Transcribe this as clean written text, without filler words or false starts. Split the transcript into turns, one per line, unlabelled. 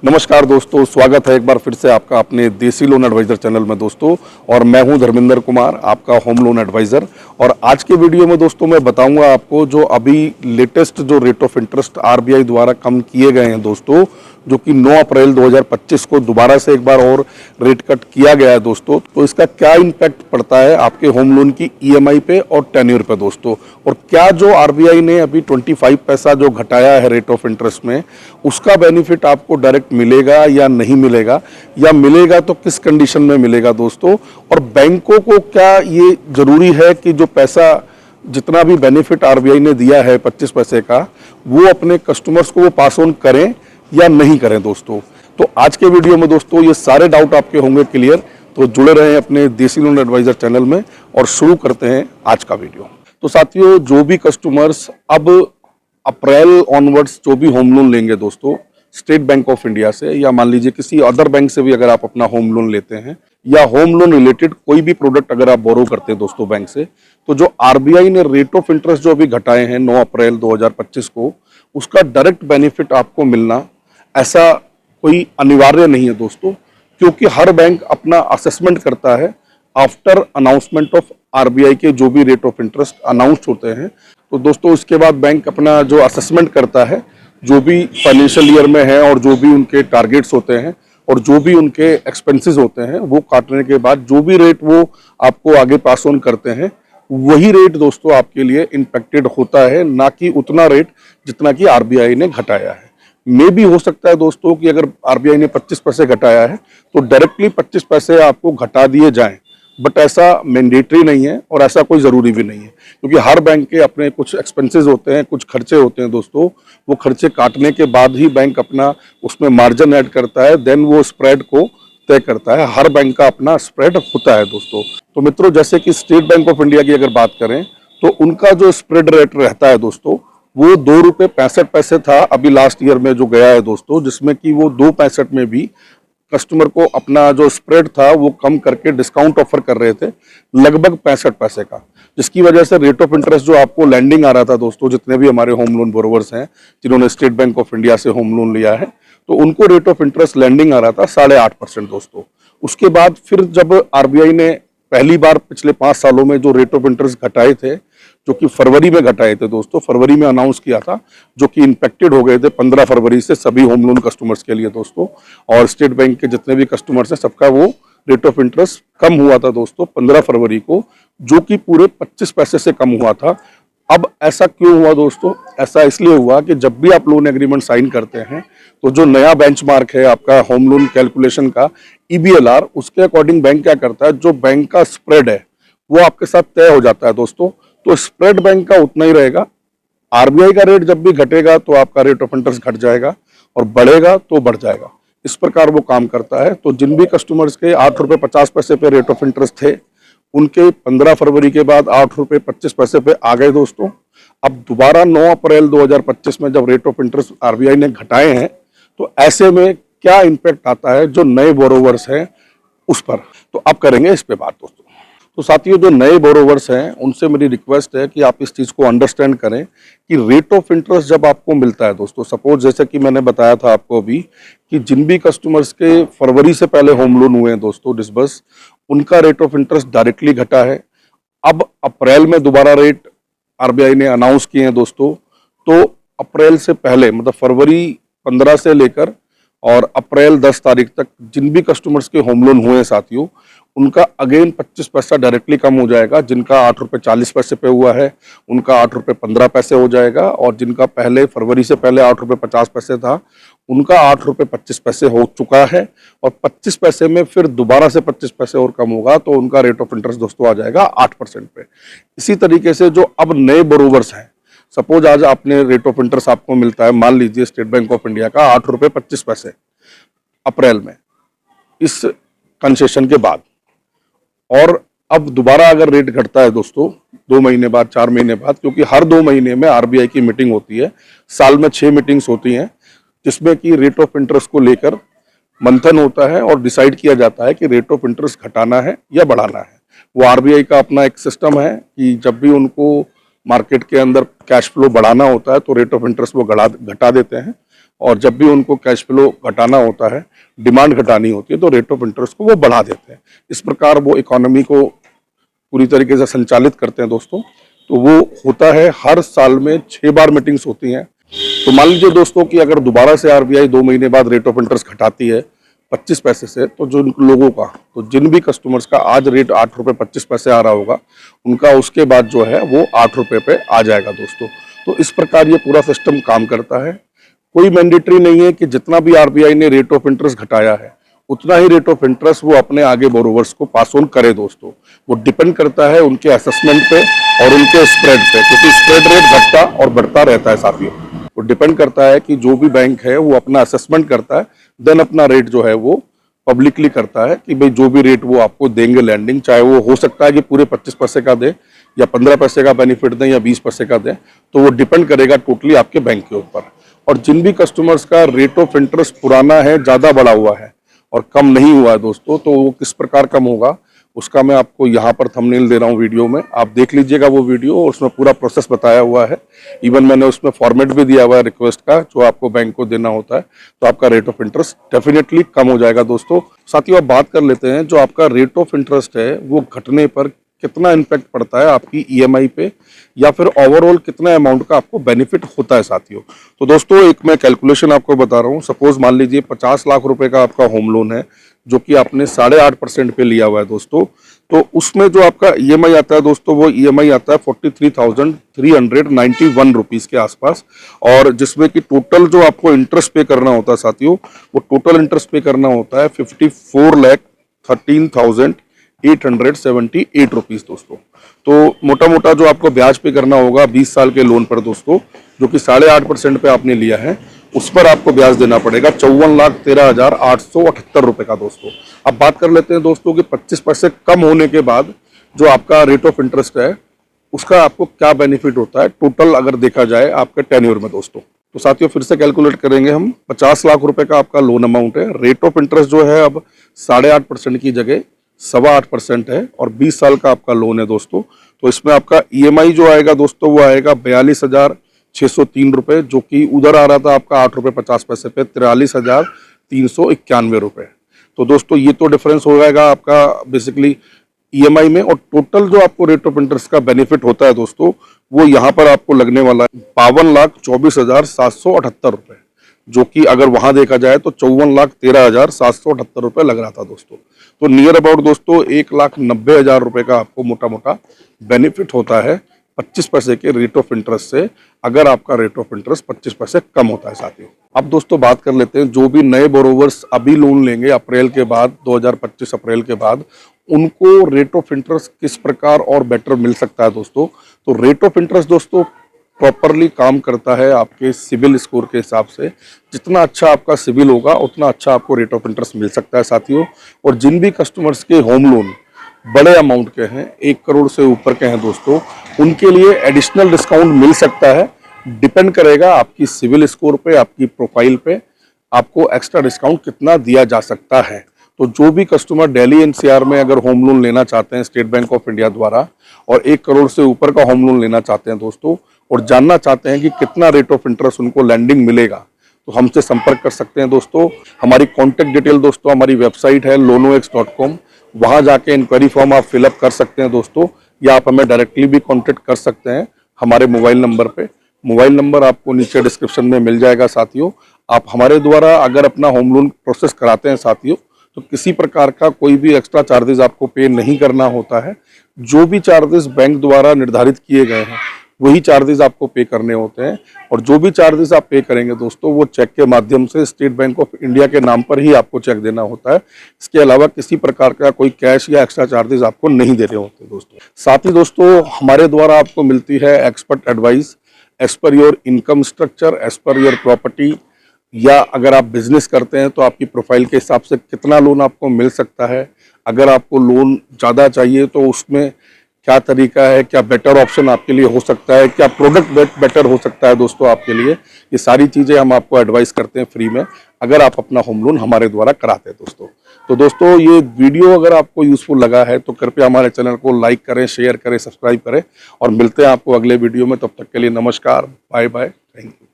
नमस्कार दोस्तों, स्वागत है एक बार फिर से आपका अपने देसी लोन एडवाइज़र चैनल में दोस्तों। और मैं हूं धर्मेंद्र कुमार, आपका होम लोन एडवाइज़र। और आज के वीडियो में दोस्तों मैं बताऊंगा आपको जो अभी लेटेस्ट जो रेट ऑफ इंटरेस्ट आरबीआई द्वारा कम किए गए हैं दोस्तों, जो कि 9 अप्रैल 2025 को दोबारा से एक बार और रेट कट किया गया है दोस्तों। तो इसका क्या इम्पैक्ट पड़ता है आपके होम लोन की ईएमआई पे और टेन्योर पे दोस्तों, और क्या जो आरबीआई ने अभी 25 पैसा जो घटाया है रेट ऑफ इंटरेस्ट में, उसका बेनिफिट आपको डायरेक्ट मिलेगा या नहीं मिलेगा, या मिलेगा तो किस कंडीशन में मिलेगा दोस्तों। और बैंकों को क्या ये जरूरी है कि जो पैसा जितना भी बेनिफिट आरबीआई ने दिया है 25 पैसे का, वो अपने कस्टमर्स को वो पास ऑन करें या नहीं करें दोस्तों। तो आज के वीडियो में दोस्तों ये सारे डाउट आपके होंगे क्लियर। तो जुड़े रहें अपने देसी लोन एडवाइजर चैनल में और शुरू करते हैं आज का वीडियो। तो साथियों, जो भी कस्टमर्स अब अप्रैल ऑनवर्ड्स जो भी होम लोन लेंगे दोस्तों स्टेट बैंक ऑफ इंडिया से, या मान लीजिए किसी अदर बैंक से भी अगर आप अपना होम लोन लेते हैं, या होम लोन रिलेटेड कोई भी प्रोडक्ट अगर आप बोरो करते हैं दोस्तों बैंक से, तो जो आरबीआई ने रेट ऑफ इंटरेस्ट जो अभी घटाए हैं 9 अप्रैल 2025 को, उसका डायरेक्ट बेनिफिट आपको मिलना ऐसा कोई अनिवार्य नहीं है दोस्तों, क्योंकि हर बैंक अपना असेसमेंट करता है आफ्टर अनाउंसमेंट ऑफ आरबीआई के जो भी रेट ऑफ इंटरेस्ट अनाउंस होते हैं। तो दोस्तों उसके बाद बैंक अपना जो असेसमेंट करता है, जो भी फाइनेंशियल ईयर में है और जो भी उनके टारगेट्स होते हैं और जो भी उनके एक्सपेंसेस होते हैं, वो काटने के बाद जो भी रेट वो आपको आगे पास ऑन करते हैं, वही रेट दोस्तों आपके लिए इम्पैक्टेड होता है, ना कि उतना रेट जितना कि आरबीआई ने घटाया है। मे भी हो सकता है दोस्तों कि अगर आरबीआई ने 25 पैसे घटाया है तो डायरेक्टली 25 पैसे आपको घटा दिए जाएं, बट ऐसा मैंडेटरी नहीं है और ऐसा कोई ज़रूरी भी नहीं है, क्योंकि हर बैंक के अपने कुछ एक्सपेंसेस होते हैं, कुछ खर्चे होते हैं दोस्तों। वो खर्चे काटने के बाद ही बैंक अपना उसमें मार्जिन ऐड करता है, देन वो स्प्रेड को तय करता है। हर बैंक का अपना स्प्रेड होता है दोस्तों। तो मित्रों, जैसे कि स्टेट बैंक ऑफ इंडिया की अगर बात करें तो उनका जो स्प्रेड रेट रहता है दोस्तों, वो 2 रुपये 65 पैसे था अभी लास्ट ईयर में जो गया है दोस्तों, जिसमें कि वो 2.65 में भी कस्टमर को अपना जो स्प्रेड था वो कम करके डिस्काउंट ऑफर कर रहे थे लगभग 65 पैसे का, जिसकी वजह से रेट ऑफ इंटरेस्ट जो आपको लैंडिंग आ रहा था दोस्तों, जितने भी हमारे होम लोन बोरोवर्स हैं जिन्होंने स्टेट बैंक ऑफ इंडिया से होम लोन लिया है, तो उनको रेट ऑफ इंटरेस्ट लैंडिंग आ रहा था 8.5% दोस्तों। उसके बाद फिर जब आरबीआई ने पहली बार पिछले 5 सालों में जो रेट ऑफ इंटरेस्ट घटाए थे, जो कि फरवरी में घटाए थे दोस्तों, फरवरी में अनाउंस किया था, जो कि इम्पैक्टेड हो गए थे 15 फरवरी से सभी होम लोन कस्टमर्स के लिए दोस्तों। और स्टेट बैंक के जितने भी कस्टमर्स हैं सबका वो रेट ऑफ इंटरेस्ट कम हुआ था दोस्तों 15 फरवरी को, जो कि पूरे 25 पैसे से कम हुआ था। अब ऐसा क्यों हुआ दोस्तों? ऐसा इसलिए हुआ कि जब भी आप लोन एग्रीमेंट साइन करते हैं तो जो नया बेंचमार्क है आपका होम लोन कैलकुलेशन का ईबीएलआर, उसके अकॉर्डिंग बैंक क्या करता है, जो बैंक का स्प्रेड है वो आपके साथ तय हो जाता है दोस्तों। तो स्प्रेड बैंक का उतना ही रहेगा। आरबीआई का रेट जब भी घटेगा तो आपका रेट ऑफ इंटरेस्ट घट जाएगा, और बढ़ेगा तो बढ़ जाएगा। इस प्रकार वो काम करता है। तो जिन भी कस्टमर्स के 8 रुपये 50 पैसे पे रेट ऑफ इंटरेस्ट थे, उनके 15 फरवरी के बाद 8 रुपये 25 पैसे पे आ गए दोस्तों। अब दोबारा 9 अप्रैल 2025 में जब रेट ऑफ इंटरेस्ट आरबीआई ने घटाए हैं, तो ऐसे में क्या इम्पैक्ट आता है जो नए बोरोवर्स हैं उस पर, तो अब करेंगे इस पे बात दोस्तों। तो साथियों, जो नए बोरोवर्स हैं उनसे मेरी रिक्वेस्ट है कि आप इस चीज़ को अंडरस्टैंड करें कि रेट ऑफ इंटरेस्ट जब आपको मिलता है दोस्तों, सपोज जैसे कि मैंने बताया था आपको अभी कि जिन भी कस्टमर्स के फरवरी से पहले होम लोन हुए हैं दोस्तों डिसबर्स, उनका रेट ऑफ इंटरेस्ट डायरेक्टली घटा है। अब अप्रैल में दोबारा रेट आरबीआई ने अनाउंस किए हैं दोस्तों। तो अप्रैल से पहले मतलब फरवरी 15 से लेकर और अप्रैल 10 तारीख तक जिन भी कस्टमर्स के होम लोन हुए हैं साथियों, उनका अगेन 25 पैसा डायरेक्टली कम हो जाएगा। जिनका 8 रुपये 40 पैसे पे हुआ है उनका 8 रुपये 15 पैसे हो जाएगा, और जिनका पहले फरवरी से पहले 8 रुपये 50 पैसे था उनका 8 रुपये 25 पैसे हो चुका है, और 25 पैसे में फिर दोबारा से 25 पैसे और कम होगा तो उनका रेट ऑफ इंटरेस्ट दोस्तों आ जाएगा 8% पे। इसी तरीके से जो अब नए बोरोवर्स हैं, सपोज आज आपने रेट ऑफ इंटरेस्ट आपको मिलता है, मान लीजिए स्टेट बैंक ऑफ इंडिया का 8 रुपये 25 पैसे अप्रैल में इस कंसेशन के बाद, और अब दोबारा अगर रेट घटता है दोस्तों 2 महीने बाद 4 महीने बाद, क्योंकि हर 2 महीने में आरबीआई की मीटिंग होती है, साल में 6 मीटिंग्स होती हैं, जिसमें कि रेट ऑफ इंटरेस्ट को लेकर मंथन होता है और डिसाइड किया जाता है कि रेट ऑफ इंटरेस्ट घटाना है या बढ़ाना है। वो आरबीआई का अपना एक सिस्टम है कि जब भी उनको मार्केट के अंदर कैश फ्लो बढ़ाना होता है तो रेट ऑफ इंटरेस्ट वो घटा देते हैं। और जब भी उनको कैश फ्लो घटाना होता है, डिमांड घटानी होती है, तो रेट ऑफ इंटरेस्ट को वो बढ़ा देते हैं। इस प्रकार वो इकोनॉमी को पूरी तरीके से संचालित करते हैं दोस्तों। तो वो होता है हर साल में 6 बार मीटिंग्स होती हैं। तो मान लीजिए दोस्तों कि अगर दोबारा से आरबीआई 2 महीने बाद रेट ऑफ इंटरेस्ट घटाती है 25 पैसे से, तो जो लोगों का, तो जिन भी कस्टमर्स का आज रेट 8 रुपये 25 पैसे आ रहा होगा, उनका उसके बाद जो है वो 8 रुपये पे आ जाएगा दोस्तों। तो इस प्रकार ये पूरा सिस्टम काम करता है। कोई मैंडेटरी नहीं है कि जितना भी आरबीआई ने रेट ऑफ इंटरेस्ट घटाया है उतना ही रेट ऑफ इंटरेस्ट वो अपने आगे बोरोवर्स को पास ऑन करे दोस्तों। वो डिपेंड करता है उनके असेसमेंट पे और उनके स्प्रेड पे, क्योंकि स्प्रेड रेट घटता और बढ़ता रहता है साथियों। वो डिपेंड करता है कि जो भी बैंक है वो अपना असेसमेंट करता है, देन अपना रेट जो है वो पब्लिकली करता है कि भाई जो भी रेट वो आपको देंगे लैंडिंग, चाहे वो हो सकता है कि पूरे 25 पैसे का दे या 15 पैसे का बेनिफिट दें या 20 पैसे का दें, तो वो डिपेंड करेगा टोटली आपके बैंक के ऊपर। और जिन भी कस्टमर्स का रेट ऑफ इंटरेस्ट पुराना है, ज़्यादा बढ़ा हुआ है और कम नहीं हुआ है दोस्तों, तो वो किस प्रकार कम होगा उसका मैं आपको यहाँ पर थंबनेल दे रहा हूँ वीडियो में, आप देख लीजिएगा वो वीडियो। और उसमें पूरा प्रोसेस बताया हुआ है, इवन मैंने उसमें फॉर्मेट भी दिया हुआ है रिक्वेस्ट का, जो आपको बैंक को देना होता है, तो आपका rate of interest definitely come हो जाएगा दोस्तों। साथियों अब बात कर लेते हैं, जो आपका रेट ऑफ इंटरेस्ट है वो घटने पर कितना इम्पैक्ट पड़ता है आपकी ईएमआई पे, या फिर ओवरऑल कितना अमाउंट का आपको बेनिफिट होता है साथियों। तो दोस्तों एक मैं कैलकुलेशन आपको बता रहा हूँ। सपोज मान लीजिए 50 लाख रुपए का आपका होम लोन है, जो कि आपने 8.5% पे लिया हुआ है दोस्तों। तो उसमें जो आपका ईएमआई आता है दोस्तों, वो ईएमआई आता है 43,391 रुपीज़ के आसपास, और जिसमें कि टोटल जो आपको इंटरेस्ट पे करना होता है साथियों, वो टोटल इंटरेस्ट पे करना होता है 54,13,878 रुपीज़ दोस्तों। तो मोटा मोटा जो आपको ब्याज पे करना होगा 20 साल के लोन पर दोस्तों, जो कि 8.5% पे आपने लिया है, उस पर आपको ब्याज देना पड़ेगा 54,13,878 रुपए का दोस्तों। अब बात कर लेते हैं दोस्तों कि 25 पैसे कम होने के बाद जो आपका रेट ऑफ इंटरेस्ट है उसका आपको क्या बेनिफिट होता है टोटल अगर देखा जाए आपके टेन्योर में दोस्तों। तो साथियों फिर से कैलकुलेट करेंगे हम। 50 लाख रुपए का आपका लोन अमाउंट है, रेट ऑफ इंटरेस्ट जो है अब 8.5% की जगह 8.25% है, और 20 साल का आपका लोन है दोस्तों। तो इसमें आपका ईएमआई जो आएगा दोस्तों वो आएगा 42,603 रुपये, जो कि उधर आ रहा था आपका 8 रुपये 50 पैसे पे 43,391 रुपये। तो दोस्तों ये तो डिफरेंस हो जाएगा आपका बेसिकली ईएमआई में, और टोटल जो आपको रेट ऑफ इंटरेस्ट का बेनिफिट होता है दोस्तों, वो यहाँ पर आपको लगने वाला है 52,24,778 रुपये, जो कि अगर वहां देखा जाए तो 54,13,778 रुपये लग रहा था दोस्तों। तो नियर अबाउट दोस्तों 1,90,000 रुपये का आपको मोटा मोटा बेनिफिट होता है 25 पैसे के रेट ऑफ इंटरेस्ट से, अगर आपका रेट ऑफ इंटरेस्ट 25 पैसे कम होता है साथियों। अब दोस्तों बात कर लेते हैं जो भी नए बोरोवर्स अभी लोन लेंगे अप्रैल के बाद, 2025 अप्रैल के बाद, उनको रेट ऑफ इंटरेस्ट किस प्रकार और बेटर मिल सकता है दोस्तों। तो रेट ऑफ इंटरेस्ट दोस्तों प्रॉपरली काम करता है आपके सिविल स्कोर के हिसाब से। जितना अच्छा आपका सिविल होगा उतना अच्छा आपको रेट ऑफ इंटरेस्ट मिल सकता है साथियों। और जिन भी कस्टमर्स के होम लोन बड़े अमाउंट के हैं, 1 करोड़ से ऊपर के हैं दोस्तों, उनके लिए एडिशनल डिस्काउंट मिल सकता है। डिपेंड करेगा आपकी सिविल स्कोर पे, आपकी प्रोफाइल पे, आपको एक्स्ट्रा डिस्काउंट कितना दिया जा सकता है। तो जो भी कस्टमर दिल्ली एनसीआर में अगर होम लोन लेना चाहते हैं स्टेट बैंक ऑफ इंडिया द्वारा, और 1 करोड़ से ऊपर का होम लोन लेना चाहते हैं दोस्तों, और जानना चाहते हैं कि कितना रेट ऑफ इंटरेस्ट उनको लैंडिंग मिलेगा, तो हमसे संपर्क कर सकते हैं दोस्तों। हमारी कॉन्टैक्ट डिटेल दोस्तों, हमारी वेबसाइट है lonox.com, वहाँ जाके इंक्वायरी फॉर्म आप फिलअप कर सकते हैं दोस्तों, या आप हमें डायरेक्टली भी कॉन्टैक्ट कर सकते हैं हमारे मोबाइल नंबर पे। मोबाइल नंबर आपको नीचे डिस्क्रिप्शन में मिल जाएगा साथियों। आप हमारे द्वारा अगर अपना होम लोन प्रोसेस कराते हैं साथियों, तो किसी प्रकार का कोई भी एक्स्ट्रा चार्जेस आपको पे नहीं करना होता है। जो भी चार्जेस बैंक द्वारा निर्धारित किए गए हैं वही चार्जेस आपको पे करने होते हैं, और जो भी चार्जेस आप पे करेंगे दोस्तों वो चेक के माध्यम से स्टेट बैंक ऑफ इंडिया के नाम पर ही आपको चेक देना होता है। इसके अलावा किसी प्रकार का कोई कैश या एक्स्ट्रा चार्जेस आपको नहीं देने होते दोस्तों। साथ ही दोस्तों हमारे द्वारा आपको मिलती है expert advice as per your income structure, as per your property, या अगर आप बिजनेस करते हैं तो आपकी प्रोफाइल के हिसाब से कितना लोन आपको मिल सकता है। अगर आपको लोन ज़्यादा चाहिए तो उसमें क्या तरीका है, क्या बेटर ऑप्शन आपके लिए हो सकता है, क्या प्रोडक्ट बेटर हो सकता है दोस्तों आपके लिए, ये सारी चीज़ें हम आपको एडवाइस करते हैं फ्री में, अगर आप अपना होम लोन हमारे द्वारा कराते हैं दोस्तों। तो दोस्तों ये वीडियो अगर आपको यूजफुल लगा है तो कृपया हमारे चैनल को लाइक करें, शेयर करें, सब्सक्राइब करें, और मिलते हैं आपको अगले वीडियो में। तब तक के लिए नमस्कार, बाय बाय, थैंक यू।